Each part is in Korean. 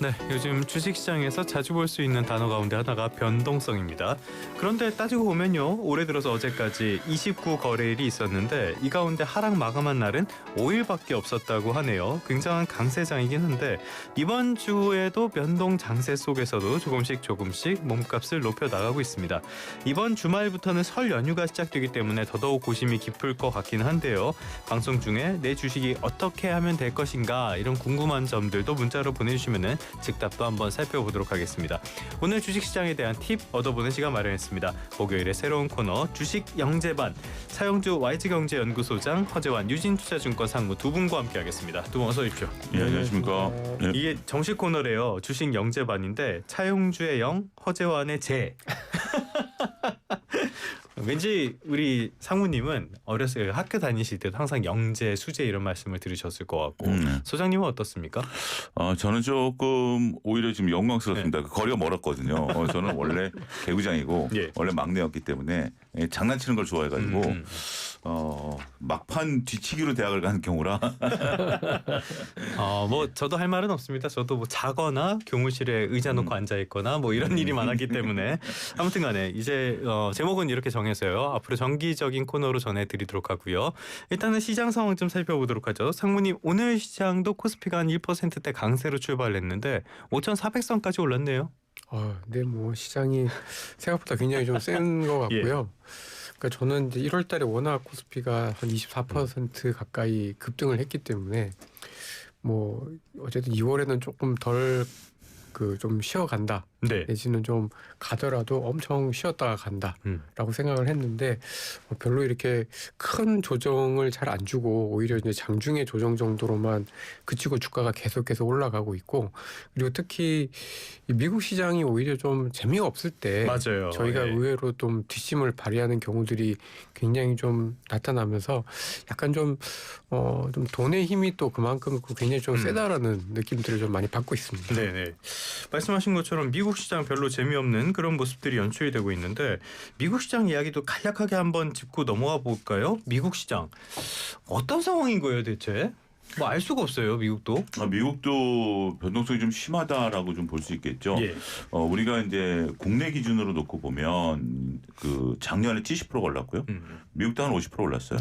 네, 요즘 주식시장에서 자주 볼 수 있는 단어 가운데 하나가 변동성입니다. 그런데 따지고 보면요, 올해 들어서 어제까지 29거래일이 있었는데 이 가운데 하락 마감한 날은 5일밖에 없었다고 하네요. 굉장한 강세장이긴 한데 이번 주에도 변동 장세 속에서도 조금씩 몸값을 높여 나가고 있습니다. 이번 주말부터는 설 연휴가 시작되기 때문에 더더욱 고심이 깊을 것 같긴 한데요. 방송 중에 내 주식이 어떻게 하면 될 것인가 이런 궁금한 점들도 문자로 보내주시면 즉답도 한번 살펴보도록 하겠습니다. 오늘 주식시장에 대한 팁 얻어보는 시간 마련했습니다. 목요일에 새로운 코너 주식 영재반, 차영주 YG경제연구소장, 허재환 유진투자증권 상무 두 분과 함께하겠습니다. 두 분 어서 오십시오. 예, 안녕하십니까. 예. 이게 정식 코너래요. 주식 영재반인데 차영주의 영, 허재환의 재. 왠지 우리 상무님은 어렸을 때 학교 다니실 때도 항상 영재, 수재 이런 말씀을 들으셨을 것 같고 소장님은 어떻습니까? 저는 조금 오히려 지금 영광스럽습니다. 네. 거리가 멀었거든요. 저는 원래 개구장이고 예. 원래 막내였기 때문에 장난치는 걸 좋아해가지고 막판 뒤치기로 대학을 가는 경우라. 뭐 저도 할 말은 없습니다. 저도 뭐 자거나 교무실에 의자 놓고 앉아 있거나 뭐 이런 일이 많았기 때문에 아무튼간에 이제 제목은 이렇게 정했어요. 앞으로 정기적인 코너로 전해드리도록 하고요. 일단은 시장 상황 좀 살펴보도록 하죠. 상무님, 오늘 시장도 코스피가 한 1%대 강세로 출발했는데 5,400선까지 올랐네요. 네, 뭐 시장이 생각보다 굉장히 좀 센 것 같고요. 그러니까 저는 이제 1월달에 워낙 코스피가 한 24% 가까이 급등을 했기 때문에 뭐 어쨌든 2월에는 조금 덜 좀 쉬어간다. 네. 내지는 좀 가더라도 엄청 쉬었다가 간다라고 생각을 했는데 별로 이렇게 큰 조정을 잘 안 주고 오히려 이제 장중의 조정 정도로만 그치고 주가가 계속해서 올라가고 있고, 그리고 특히 미국 시장이 오히려 좀 재미가 없을 때 맞아요. 저희가 의외로 좀 뒷심을 발휘하는 경우들이 굉장히 좀 나타나면서 약간 좀 돈의 힘이 또 그만큼 굉장히 좀 세다라는 느낌들을 좀 많이 받고 있습니다. 네네. 말씀하신 것처럼 미국 시장 별로 재미없는 그런 모습들이 연출이 되고 있는데 미국 시장 이야기도 간략하게 한번 짚고 넘어가 볼까요? 미국 시장 어떤 상황인 거예요 대체? 뭐 알 수가 없어요 미국도. 미국도 변동성이 좀 심하다라고 좀 볼 수 있겠죠. 예. 우리가 이제 국내 기준으로 놓고 보면 그 작년에 70% 올랐고요. 미국도 한 50% 올랐어요.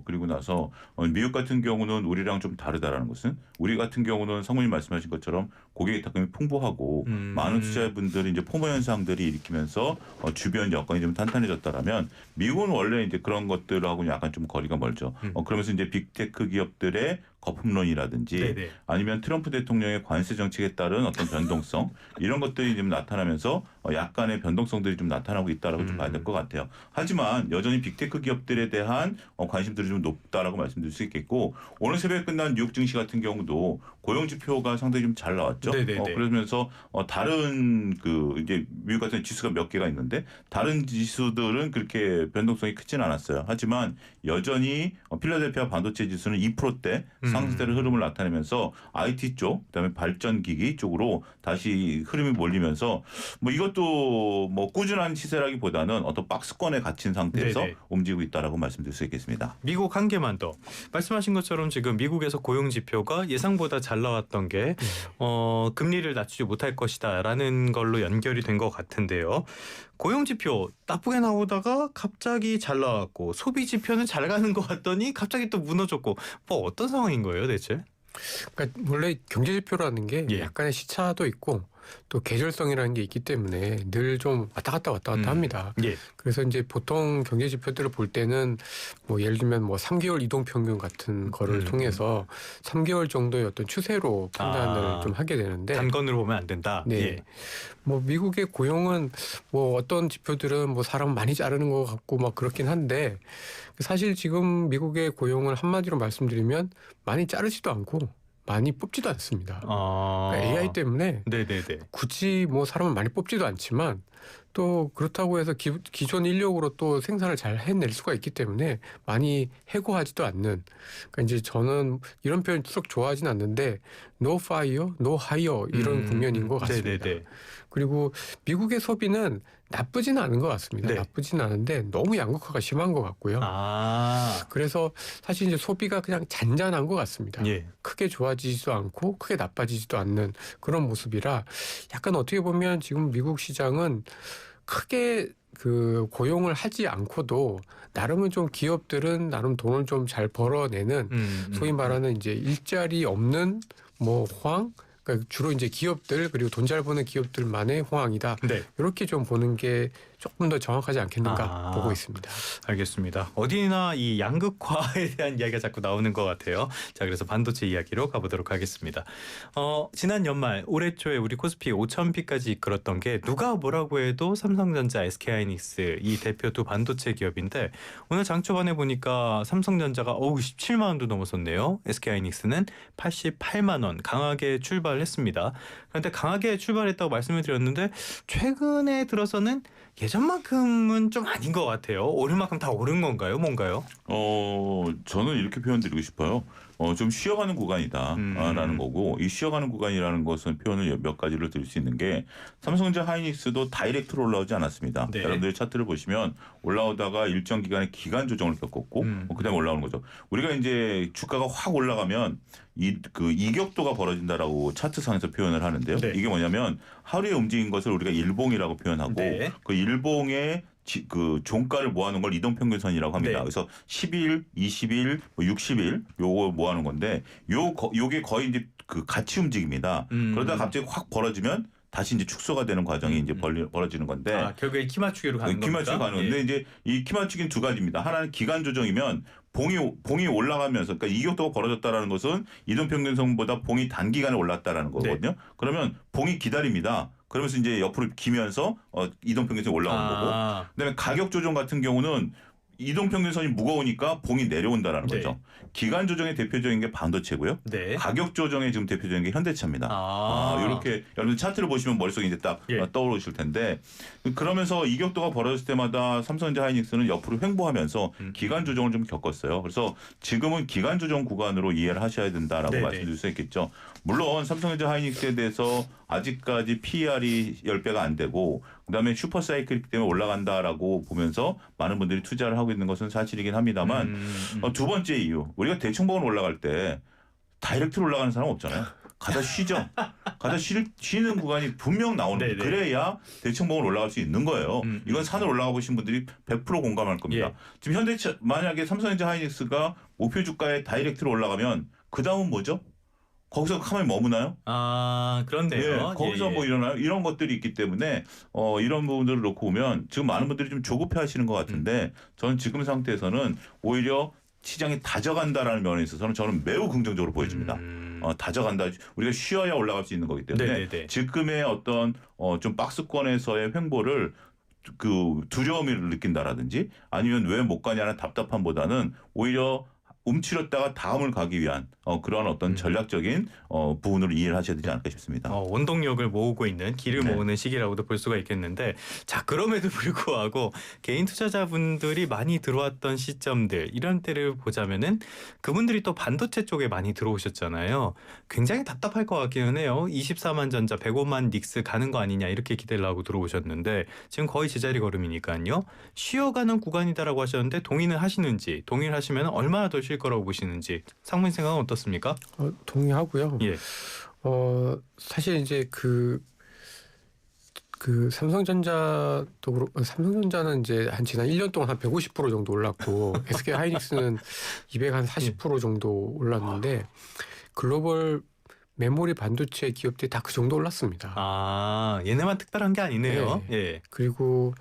그리고 나서 미국 같은 경우는 우리랑 좀 다르다라는 것은 우리 같은 경우는 상무님 말씀하신 것처럼 고객의 탁금이 풍부하고 많은 투자자분들이 이제 포모 현상들이 일으키면서 주변 여건이 좀 탄탄해졌다라면 미국은 원래 이제 그런 것들하고는 약간 좀 거리가 멀죠. 그러면서 이제 빅테크 기업들의 거품론이라든지 아니면 트럼프 대통령의 관세 정책에 따른 어떤 변동성 이런 것들이 좀 나타나면서 약간의 변동성들이 좀 나타나고 있다라고 좀 봐야 될 것 같아요. 하지만 여전히 빅테크 기업들에 대한 관심들이 좀 높다라고 말씀드릴 수 있겠고, 오늘 새벽에 끝난 뉴욕 증시 같은 경우도 고용 지표가 상당히 좀 잘 나왔죠. 그러면서 다른 이제 미국 같은 지수가 몇 개가 있는데 다른 지수들은 그렇게 변동성이 크진 않았어요. 하지만 여전히 필라델피아 반도체 지수는 2%대 상승세를 흐름을 나타내면서 IT 쪽, 그다음에 발전기기 쪽으로 다시 흐름이 몰리면서 뭐 이것도 뭐 꾸준한 시세라기보다는 어떤 박스권에 갇힌 상태에서 움직이고 있다라고 말씀드릴 수 있겠습니다. 미국 한 개만 더. 말씀하신 것처럼 지금 미국에서 고용 지표가 예상보다 잘 나왔던 게 금리를 낮추지 못할 것이다라는 걸로 연결이 된 것 같은데요. 고용 지표 나쁘게 나오다가 갑자기 잘 나왔고 소비 지표는 잘 가는 것 같더니 갑자기 또 무너졌고 뭐 어떤 상황인 거예요 대체? 그러니까 원래 경제 지표라는 게 약간의 시차도 있고 또 계절성이라는 게 있기 때문에 늘 좀 왔다 갔다 합니다. 그래서 이제 보통 경제 지표들을 볼 때는 뭐 예를 들면 뭐 3개월 이동 평균 같은 거를 통해서 3개월 정도의 어떤 추세로 판단을 좀 하게 되는데 단건으로 보면 안 된다. 뭐 미국의 고용은 뭐 어떤 지표들은 뭐 사람 많이 자르는 것 같고 막 그렇긴 한데 사실 지금 미국의 고용을 한마디로 말씀드리면 많이 자르지도 않고 많이 뽑지도 않습니다. 그러니까 AI 때문에 굳이 뭐 사람을 많이 뽑지도 않지만 또 그렇다고 해서 기존 인력으로 또 생산을 잘 해낼 수가 있기 때문에 많이 해고하지도 않는. 그러니까 이제 저는 이런 표현 쭉 좋아하진 않는데 no fire, no hire 이런 국면인 것 같습니다. 그리고 미국의 소비는 나쁘지는 않은 것 같습니다. 네. 나쁘지는 않은데 너무 양극화가 심한 것 같고요. 그래서 사실 이제 소비가 그냥 잔잔한 것 같습니다. 예. 크게 좋아지지도 않고 크게 나빠지지도 않는 그런 모습이라 약간 어떻게 보면 지금 미국 시장은 크게 그 고용을 하지 않고도 나름은 좀 기업들은 나름 돈을 좀 잘 벌어내는 소위 말하는 이제 일자리 없는 뭐 호황, 그러니까 주로 이제 기업들 그리고 돈 잘 버는 기업들만의 호황이다. 네. 이렇게 좀 보는 게 조금 더 정확하지 않겠는가 보고 있습니다. 알겠습니다. 어디나 이 양극화에 대한 이야기가 자꾸 나오는 것 같아요. 자, 그래서 반도체 이야기로 가보도록 하겠습니다. 지난 연말 올해 초에 우리 코스피 5,000피까지 이끌었던 게 누가 뭐라고 해도 삼성전자, SK하이닉스 이 대표 두 반도체 기업인데 오늘 장 초반에 보니까 삼성전자가 17만 원도 넘어섰네요. SK하이닉스는 88만 원 강하게 출발했습니다. 그런데 강하게 출발했다고 말씀을 드렸는데 최근에 들어서는 예전만큼은 좀 아닌 것 같아요. 오를 만큼 다 오른 건가요? 뭔가요? 저는 이렇게 표현드리고 싶어요. 좀 쉬어가는 구간이다라는 거고 이 쉬어가는 구간이라는 것은 표현을 몇 가지를 들 수 있는 게 삼성전자 하이닉스도 다이렉트로 올라오지 않았습니다. 네. 여러분들이 차트를 보시면 올라오다가 일정 기간의 기간 조정을 겪었고 그다음에 올라오는 거죠. 우리가 이제 주가가 확 올라가면 그 이격도가 벌어진다라고 차트상에서 표현을 하는데요. 네. 이게 뭐냐면 하루에 움직인 것을 우리가 일봉이라고 표현하고 네. 그 일봉의 그 종가를 모아놓은 걸 이동평균선이라고 합니다. 네. 그래서 10일, 20일, 60일 요거 모아놓은 건데 요게 거의 이제 그 같이 움직입니다. 그러다 갑자기 확 벌어지면 다시 이제 축소가 되는 과정이 이제 벌어지는 건데. 결국에 키 맞추기로 가는 겁니까? 키 맞추기 가는 건데 이제 이 키 맞추기는 두 가지입니다. 하나는 기간 조정이면 봉이 올라가면서 그러니까 이격도가 벌어졌다라는 것은 이동평균선보다 봉이 단기간에 올랐다라는 거거든요. 그러면 봉이 기다립니다. 그러면서 이제 옆으로 기면서 이동평균선이 올라오는 거고. 그다음에 가격 조정 같은 경우는 이동평균선이 무거우니까 봉이 내려온다라는 네. 거죠. 기간 조정의 대표적인 게 반도체고요. 네. 가격 조정의 지금 대표적인 게 현대차입니다. 이렇게 여러분 차트를 보시면 머릿속에 이제 딱 떠오르실 텐데 그러면서 이격도가 벌어졌을 때마다 삼성전자 하이닉스는 옆으로 횡보하면서 기간 조정을 좀 겪었어요. 그래서 지금은 기간 조정 구간으로 이해를 하셔야 된다라고 네네. 말씀드릴 수 있겠죠. 물론 삼성전자 하이닉스에 대해서 아직까지 PER이 10배가 안 되고 그다음에 슈퍼사이클이기 때문에 올라간다라고 보면서 많은 분들이 투자를 하고 있는 것은 사실이긴 합니다만 두 번째 이유 우리가 대청봉을 올라갈 때 다이렉트로 올라가는 사람 없잖아요. 가다 쉬죠. 가다 쉬는 구간이 분명 나오는 거예요. 그래야 대청봉을 올라갈 수 있는 거예요. 이건 산을 올라가 보신 분들이 100% 공감할 겁니다. 지금 현대차 만약에 삼성전자 하이닉스가 목표 주가에 다이렉트로 올라가면 그 다음은 뭐죠? 거기서 가만히 머무나요? 그렇네요. 거기서 뭐 일어나요? 이런 것들이 있기 때문에 이런 부분들을 놓고 보면 지금 많은 분들이 좀 조급해 하시는 것 같은데 저는 지금 상태에서는 오히려 시장이 다져간다라는 면에 있어서는 저는 매우 긍정적으로 보여집니다. 다져간다. 우리가 쉬어야 올라갈 수 있는 거기 때문에 지금의 어떤 좀 박스권에서의 횡보를 그 두려움을 느낀다라든지 아니면 왜 못 가냐는 답답함보다는 오히려 움츠렸다가 다음을 가기 위한 그런 어떤 전략적인 부분으로 이해를 하셔야 되지 않을까 싶습니다. 원동력을 모으고 있는 길을 모으는 시기라고도 볼 수가 있겠는데 자 그럼에도 불구하고 개인 투자자분들이 많이 들어왔던 시점들 이런 때를 보자면은 그분들이 또 반도체 쪽에 많이 들어오셨잖아요. 굉장히 답답할 것 같기는 해요. 24만 전자 105만 닉스 가는 거 아니냐 이렇게 기대를 하고 들어오셨는데 지금 거의 제자리 걸음이니까요. 쉬어가는 구간이다라고 하셨는데 동의는 하시는지 동의를 하시면 얼마나 더 쉴 거라고 보시는지 상무님 생각은 어떻습니까? 동의하고요. 사실 이제 그 삼성전자도 그렇고 삼성전자는 이제 지난 1년 동안 한 150% 정도 올랐고 SK 하이닉스는 240% 정도 올랐는데 글로벌 메모리 반도체 기업들이 다 그 정도 올랐습니다. 얘네만 특별한 게 아니네요. 예. 그리고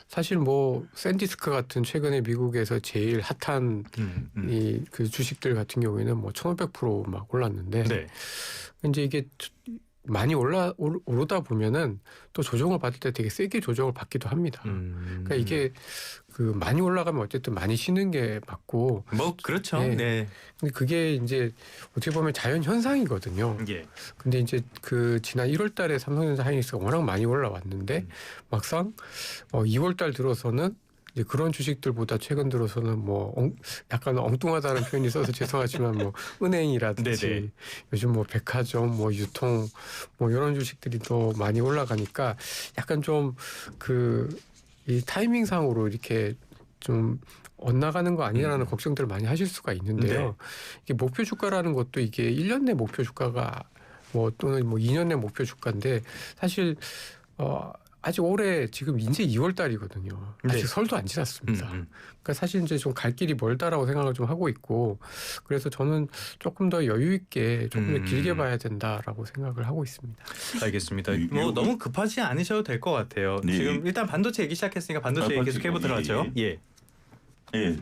사실 뭐 샌디스크 같은 최근에 미국에서 제일 핫한 이 그 주식들 같은 경우에는 뭐 1,500% 막 올랐는데 이제 이게 많이 오르다 보면은 또 조정을 받을 때 되게 세게 조정을 받기도 합니다. 그러니까 이게 그 많이 올라가면 어쨌든 많이 쉬는 게 맞고. 뭐 그렇죠. 근데 그게 이제 어떻게 보면 자연 현상이거든요. 근데 이제 그 지난 1월달에 삼성전자 하이닉스가 워낙 많이 올라왔는데 막상 2월달 들어서는 이제 그런 주식들보다 최근 들어서는 뭐 약간 엉뚱하다는 표현이 있어서 죄송하지만 뭐 은행이라든지 네네. 요즘 뭐 백화점, 뭐 유통, 뭐 이런 주식들이 더 많이 올라가니까 약간 좀 이 타이밍상으로 이렇게 좀 엇나가는 거 아니라는 걱정들을 많이 하실 수가 있는데요. 네. 이게 목표 주가라는 것도 이게 1년 내 목표 주가가 뭐 또는 뭐 2년 내 목표 주가인데 사실 아직 올해 지금 이제 2월 달이거든요. 아직 네. 설도 안 지났습니다. 그러니까 사실 이제 좀 갈 길이 멀다라고 생각을 좀 하고 있고 그래서 저는 조금 더 여유 있게 조금 더 길게 봐야 된다라고 생각을 하고 있습니다. 알겠습니다. 뭐 너무 급하지 않으셔도 될 것 같아요. 네. 지금 일단 반도체 얘기 시작했으니까 반도체 얘기 계속 해보도록 하죠. 예. 예,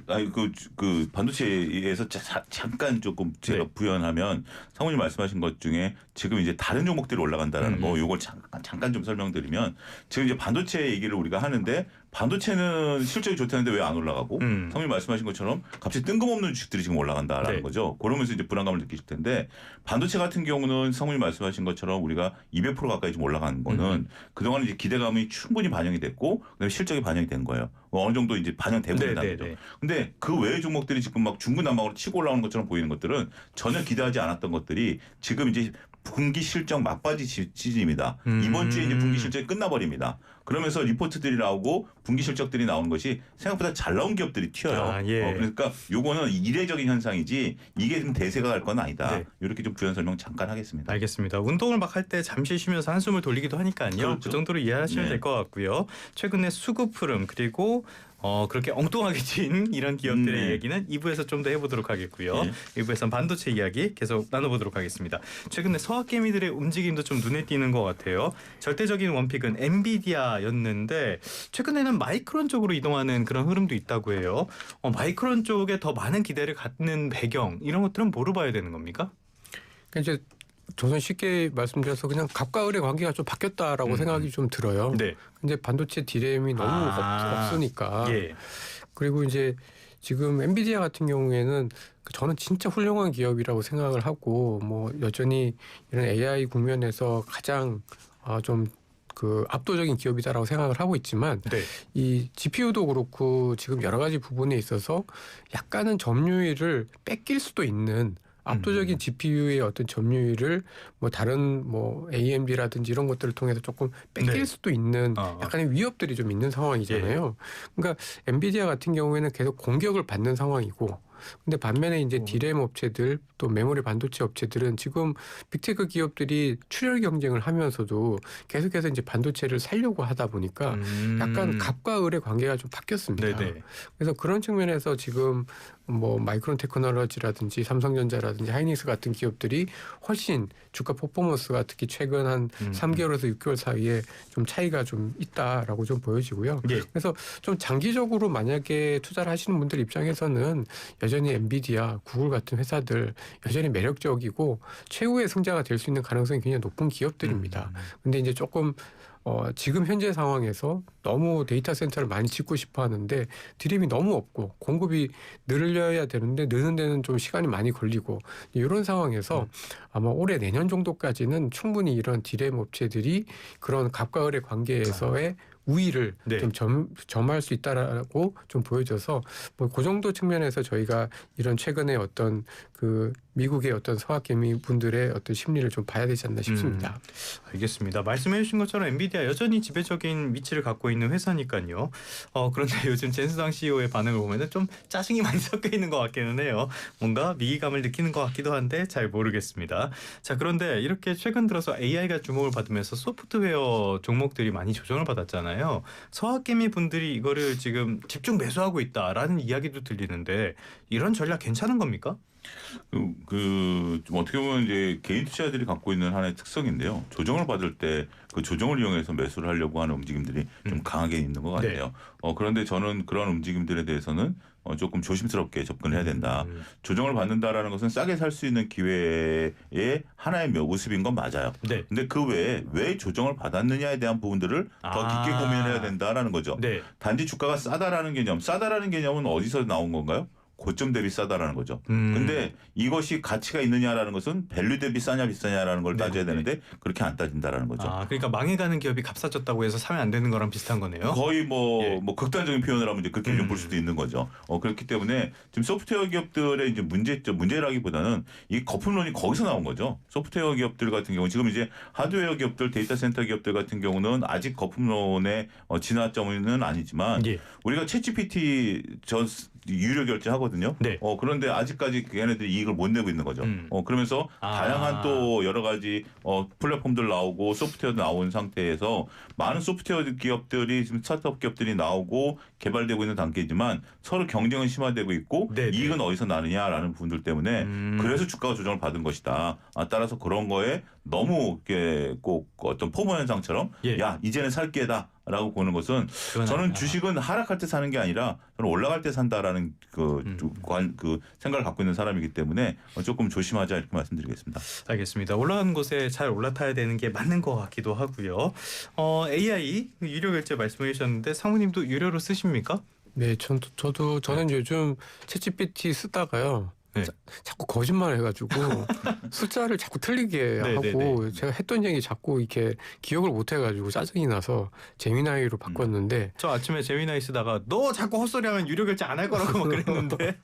그 반도체에서 잠깐 조금 제가 부연하면 상훈이 말씀하신 것 중에 지금 이제 다른 종목들이 올라간다라는 거, 요걸 잠깐 좀 설명드리면 지금 이제 반도체 얘기를 우리가 하는데 반도체는 실적이 좋다는데 왜 안 올라가고 상훈이 말씀하신 것처럼 갑자기 뜬금없는 주식들이 지금 올라간다라는 거죠. 그러면서 이제 불안감을 느끼실 텐데 반도체 같은 경우는 상훈이 말씀하신 것처럼 우리가 200% 가까이 좀 올라간 거는 그동안 이제 기대감이 충분히 반영이 됐고 그다음에 실적이 반영이 된 거예요. 어느 정도 이제 반영되고 있다는 거죠. 근데 그 외의 종목들이 지금 막 중구난방으로 치고 올라오는 것처럼 보이는 것들은 전혀 기대하지 않았던 것들이 지금 이제 분기 실적 막바지 시즌입니다. 이번 주에 이제 분기 실적이 끝나버립니다. 그러면서 리포트들이 나오고 분기 실적들이 나오는 것이 생각보다 잘 나온 기업들이 튀어요. 예. 그러니까 요거는 이례적인 현상이지 이게 좀 대세가 갈 건 아니다. 네. 이렇게 좀 부연 설명 잠깐 하겠습니다. 알겠습니다. 운동을 막 할 때 잠시 쉬면서 한숨을 돌리기도 하니까요. 그렇죠. 그 정도로 이해하시면 될 것 같고요. 최근에 수급 흐름 그리고 그렇게 엉뚱하게 진 이런 기업들의 얘기는 2부에서 좀 더 해보도록 하겠고요. 1부에서는 반도체 이야기 계속 나눠보도록 하겠습니다. 최근에 서학개미들의 움직임도 좀 눈에 띄는 것 같아요. 절대적인 원픽은 엔비디아였는데 최근에는 마이크론 쪽으로 이동하는 그런 흐름도 있다고 해요. 마이크론 쪽에 더 많은 기대를 갖는 배경 이런 것들은 뭐로 봐야 되는 겁니까? 그러니까 이제 저는 쉽게 말씀드려서 그냥 갑과 을의 관계가 좀 바뀌었다라고 생각이 좀 들어요. 네. 근데 반도체 디램이 너무 없으니까. 예. 그리고 이제 지금 엔비디아 같은 경우에는 저는 진짜 훌륭한 기업이라고 생각을 하고 뭐 여전히 이런 AI 국면에서 가장 좀 압도적인 기업이다라고 생각을 하고 있지만 이 GPU도 그렇고 지금 여러 가지 부분에 있어서 약간은 점유율을 뺏길 수도 있는 압도적인 GPU의 어떤 점유율을 뭐 다른 뭐 AMD라든지 이런 것들을 통해서 조금 뺏길 수도 있는 약간의 위협들이 좀 있는 상황이잖아요. 그러니까 엔비디아 같은 경우에는 계속 공격을 받는 상황이고 근데 반면에 이제 디램 업체들 또 메모리 반도체 업체들은 지금 빅테크 기업들이 출혈 경쟁을 하면서도 계속해서 이제 반도체를 살려고 하다 보니까 약간 갑과 을의 관계가 좀 바뀌었습니다. 그래서 그런 측면에서 지금 뭐 마이크론 테크놀로지라든지 삼성전자라든지 하이닉스 같은 기업들이 훨씬 주가 퍼포먼스가 특히 최근 한 3개월에서 6개월 사이에 좀 차이가 좀 있다라고 좀 보여지고요. 그래서 좀 장기적으로 만약에 투자를 하시는 분들 입장에서는 여전히 엔비디아, 구글 같은 회사들 여전히 매력적이고 최후의 승자가 될 수 있는 가능성이 굉장히 높은 기업들입니다. 근데 이제 조금 지금 현재 상황에서 너무 데이터 센터를 많이 짓고 싶어 하는데 디램이 너무 없고 공급이 늘려야 되는데 느는 데는 좀 시간이 많이 걸리고 이런 상황에서 아마 올해 내년 정도까지는 충분히 이런 디램 업체들이 그런 갑과 을의 관계에서의 우위를 좀 점할 수 있다라고 좀 보여져서 뭐 그 정도 측면에서 저희가 이런 최근에 어떤 미국의 어떤 서학개미 분들의 어떤 심리를 좀 봐야 되지 않나 싶습니다. 알겠습니다. 말씀해 주신 것처럼 엔비디아 여전히 지배적인 위치를 갖고 있는 회사니까요. 그런데 요즘 젠스당 CEO의 반응을 보면 좀 짜증이 많이 섞여 있는 것 같기는 해요. 뭔가 위기감을 느끼는 것 같기도 한데 잘 모르겠습니다. 자, 그런데 이렇게 최근 들어서 AI가 주목을 받으면서 소프트웨어 종목들이 많이 조정을 받았잖아요. 서학개미 분들이 이거를 지금 집중 매수하고 있다라는 이야기도 들리는데 이런 전략 괜찮은 겁니까? 좀 어떻게 보면 이제 개인 투자자들이 갖고 있는 하나의 특성인데요. 조정을 받을 때 그 조정을 이용해서 매수를 하려고 하는 움직임들이 좀 강하게 있는 것 같아요. 그런데 저는 그런 움직임들에 대해서는 조금 조심스럽게 접근을 해야 된다. 조정을 받는다라는 것은 싸게 살 수 있는 기회의 하나의 모습인 건 맞아요. 근데 그 외에 왜 조정을 받았느냐에 대한 부분들을 더 깊게 고민해야 된다라는 거죠. 단지 주가가 싸다라는 개념은 어디서 나온 건가요? 고점 대비 싸다라는 거죠. 근데 이것이 가치가 있느냐라는 것은 밸류 대비 싸냐 비싸냐라는 걸 따져야 되는데 그렇게 안 따진다라는 거죠. 그러니까 망해가는 기업이 값싸졌다고 해서 사면 안 되는 거랑 비슷한 거네요. 거의 뭐 극단적인 표현을 하면 이제 그렇게 좀 볼 수도 있는 거죠. 그렇기 때문에 지금 소프트웨어 기업들의 이제 문제라기보다는 이 거품론이 거기서 나온 거죠. 소프트웨어 기업들 같은 경우 지금 이제 하드웨어 기업들, 데이터 센터 기업들 같은 경우는 아직 거품론의 진화점은 아니지만 우리가 챗GPT 유료 결제하거든요. 네. 그런데 아직까지 걔네들이 이익을 못 내고 있는 거죠. 그러면서 다양한 또 여러 가지 플랫폼들 나오고 소프트웨어도 나온 상태에서 많은 소프트웨어 기업들이 지금 스타트업 기업들이 나오고 개발되고 있는 단계지만 서로 경쟁은 심화되고 있고 네네. 이익은 어디서 나느냐라는 부분들 때문에 그래서 주가가 조정을 받은 것이다. 따라서 그런 거에 너무 이렇게 꼭 어떤 포모 현상처럼 야 이제는 살 기회다. 라고 보는 것은 저는 주식은 하락할 때 사는 게 아니라 저는 올라갈 때 산다라는 그 생각을 갖고 있는 사람이기 때문에 조금 조심하자 이렇게 말씀드리겠습니다. 알겠습니다. 올라간 곳에 잘 올라타야 되는 게 맞는 것 같기도 하고요. AI 유료 결제 말씀해 주셨는데 상무님도 유료로 쓰십니까? 네, 저는 요즘 챗GPT 쓰다가요. 네. 자꾸 거짓말을 해가지고 숫자를 자꾸 틀리게 하고 제가 했던 얘기 자꾸 이렇게 기억을 못 해가지고 짜증이 나서 제미나이로 바꿨는데 저 아침에 제미나이 쓰다가 너 자꾸 헛소리하면 유료 결제 안 할 거라고 막 그랬는데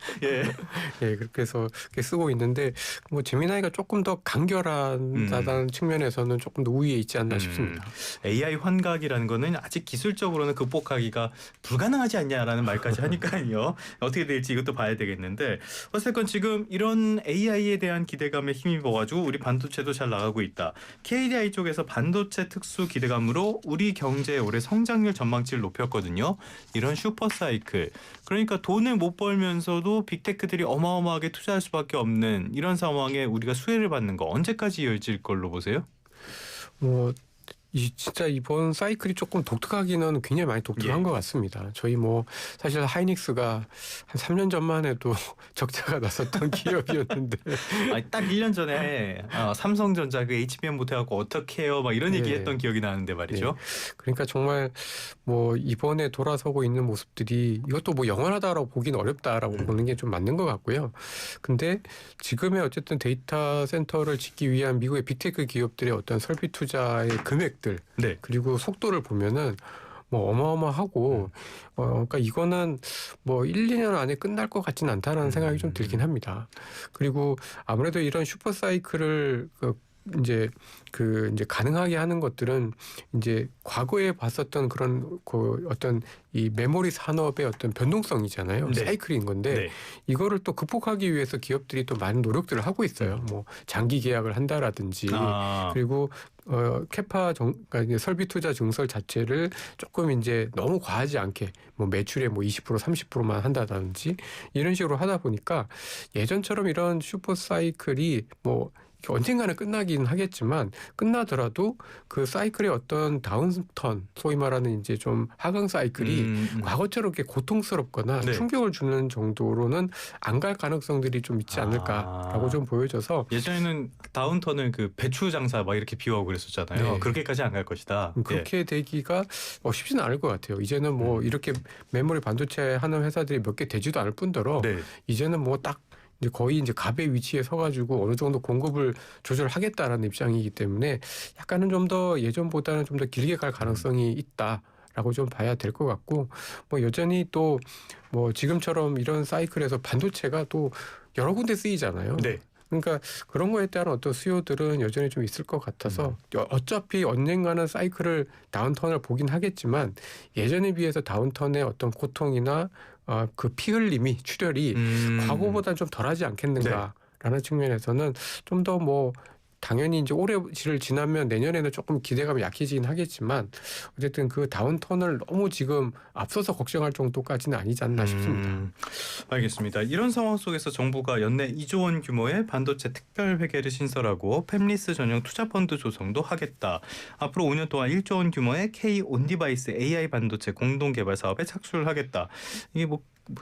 그렇게 해서 그렇게 쓰고 있는데 뭐 제미나이가 조금 더 간결하다는 측면에서는 조금 더 우위에 있지 않나 싶습니다. AI 환각이라는 거는 아직 기술적으로는 극복하기가 불가능하지 않냐라는 말까지 하니까요. 어떻게 될지 이것도 봐야 되겠는데 어쨌건 지금 이런 AI에 대한 기대감에 힘입어가지고 우리 반도체도 잘 나가고 있다. KDI 쪽에서 반도체 특수 기대감으로 우리 경제의 올해 성장률 전망치를 높였거든요. 이런 슈퍼사이클. 그러니까 돈을 못 벌면서도 빅테크들이 어마어마하게 투자할 수밖에 없는 이런 상황에 우리가 수혜를 받는 거 언제까지 이어질 걸로 보세요? 진짜 이번 사이클이 조금 독특하기는 굉장히 많이 독특한 것 같습니다. 저희 사실 하이닉스가 한 3년 전만 해도 적자가 났었던 기업이었는데 딱 1년 전에 삼성전자 그 HBM 못해갖고 어떻게 해요? 막 이런 얘기했던 기억이 나는데 말이죠. 그러니까 정말 이번에 돌아서고 있는 모습들이 이것도 영원하다라고 보기는 어렵다라고 보는 게 좀 맞는 것 같고요. 근데 지금의 어쨌든 데이터 센터를 짓기 위한 미국의 빅테크 기업들의 어떤 설비 투자의 금액들 그리고 속도를 보면은 어마어마하고 그러니까 이거는 1, 2년 안에 끝날 것 같지는 않다라는 생각이 좀 들긴 합니다. 그리고 아무래도 이런 슈퍼 사이클을 이제 가능하게 하는 것들은 이제 과거에 봤었던 그런 어떤 이 메모리 산업의 어떤 변동성이잖아요. 사이클인 건데 이거를 또 극복하기 위해서 기업들이 또 많은 노력들을 하고 있어요. 장기 계약을 한다라든지 그리고 그러니까 이제 설비 투자 증설 자체를 조금 이제 너무 과하지 않게 매출의 20% 30%만 한다든지 이런 식으로 하다 보니까 예전처럼 이런 슈퍼 사이클이 언젠가는 끝나긴 하겠지만 끝나더라도 그 사이클의 어떤 다운턴 소위 말하는 이제 좀 하강 사이클이 과거처럼 이렇게 고통스럽거나 충격을 주는 정도로는 안 갈 가능성들이 좀 있지 않을까라고 좀 보여져서 예전에는 다운턴을 그 배추 장사 막 이렇게 비유하고 그랬었잖아요. 그렇게까지 안 갈 것이다. 그렇게 되기가 쉽지는 않을 것 같아요. 이제는 이렇게 메모리 반도체 하는 회사들이 몇 개 되지도 않을 뿐더러 이제는 딱 이제 거의 이제 갑의 위치에 서가지고 어느 정도 공급을 조절하겠다라는 입장이기 때문에 약간은 좀 더 예전보다는 좀 더 길게 갈 가능성이 있다라고 좀 봐야 될 것 같고 여전히 또 지금처럼 이런 사이클에서 반도체가 또 여러 군데 쓰이잖아요. 그러니까 그런 거에 따른 어떤 수요들은 여전히 좀 있을 것 같아서 어차피 언젠가는 사이클을 다운턴을 보긴 하겠지만 예전에 비해서 다운턴의 어떤 고통이나 그 피 흘림이 출혈이 과거보다는 좀 덜하지 않겠는가라는 측면에서는 좀 더 당연히 이제 올해를 지나면 내년에는 조금 기대감이 약해지긴 하겠지만 어쨌든 그 다운턴을 너무 지금 앞서서 걱정할 정도까지는 아니지 않나 싶습니다. 알겠습니다. 이런 상황 속에서 정부가 연내 2조 원 규모의 반도체 특별회계를 신설하고 팹리스 전용 투자펀드 조성도 하겠다. 앞으로 5년 동안 1조 원 규모의 K 온디바이스 AI 반도체 공동 개발 사업에 착수를 하겠다. 이게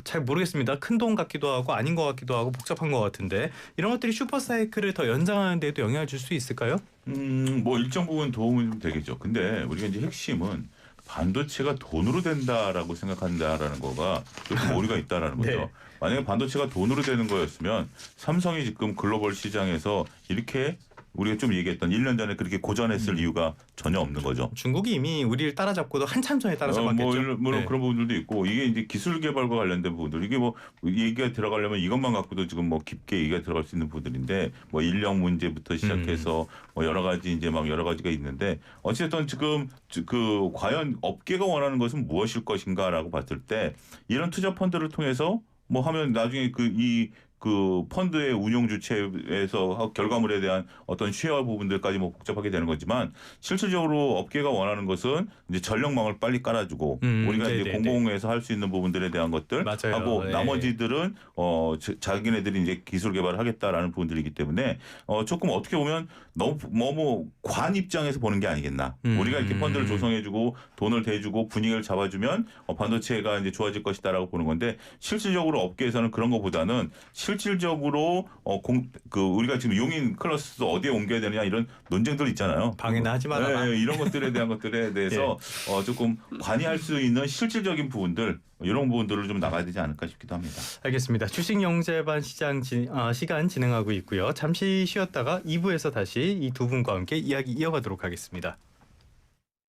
잘 모르겠습니다. 큰 돈 같기도 하고 아닌 것 같기도 하고 복잡한 것 같은데 이런 것들이 슈퍼사이클을 더 연장하는 데도 영향을 줄 수 있을까요? 일정 부분 도움은 좀 되겠죠. 근데 우리가 이제 핵심은 반도체가 돈으로 된다라고 생각한다라는 거가 좀 오류가 있다라는 거죠. 네. 만약에 반도체가 돈으로 되는 거였으면 삼성이 지금 글로벌 시장에서 이렇게 우리가 좀 얘기했던 1년 전에 그렇게 고전했을 이유가 전혀 없는 거죠. 중국이 이미 우리를 따라잡고도 한참 전에 따라잡았겠죠. 물론 네. 그런 부분들도 있고 이게 이제 기술 개발과 관련된 부분들 이게 뭐 얘기가 들어가려면 이것만 갖고도 지금 뭐 깊게 얘기가 들어갈 수 있는 부분들인데 뭐 인력 문제부터 시작해서 뭐 여러 가지 이제 막 여러 가지가 있는데 어쨌든 지금 그 과연 업계가 원하는 것은 무엇일 것인가라고 봤을 때 이런 투자 펀드를 통해서 뭐 하면 나중에 그 펀드의 운용 주체에서 결과물에 대한 어떤 쉐어 부분들까지 뭐 복잡하게 되는 거지만 실질적으로 업계가 원하는 것은 이제 전력망을 빨리 깔아주고 우리가 이제 공공에서 할 수 있는 부분들에 대한 것들 맞아요. 하고 네. 나머지들은 자기네들이 이제 기술 개발을 하겠다라는 부분들이기 때문에 조금 어떻게 보면 너무 관 입장에서 보는 게 아니겠나. 우리가 이렇게 펀드를 조성해주고 돈을 대주고 분위기를 잡아주면 반도체가 이제 좋아질 것이다라고 보는 건데 실질적으로 업계에서는 그런 것보다는 실질적으로 우리가 지금 용인 클러스 어디에 옮겨야 되느냐 이런 논쟁들 있잖아요. 방해나 하지 마라. 네, 이런 것들에 대한 것들에 대해서 조금 관여할 수 있는 실질적인 부분들 이런 부분들을 좀 나가야 되지 않을까 싶기도 합니다. 알겠습니다. 주식 영재반 시간 진행하고 있고요. 잠시 쉬었다가 2부에서 다시 이 두 분과 함께 이야기 이어가도록 하겠습니다.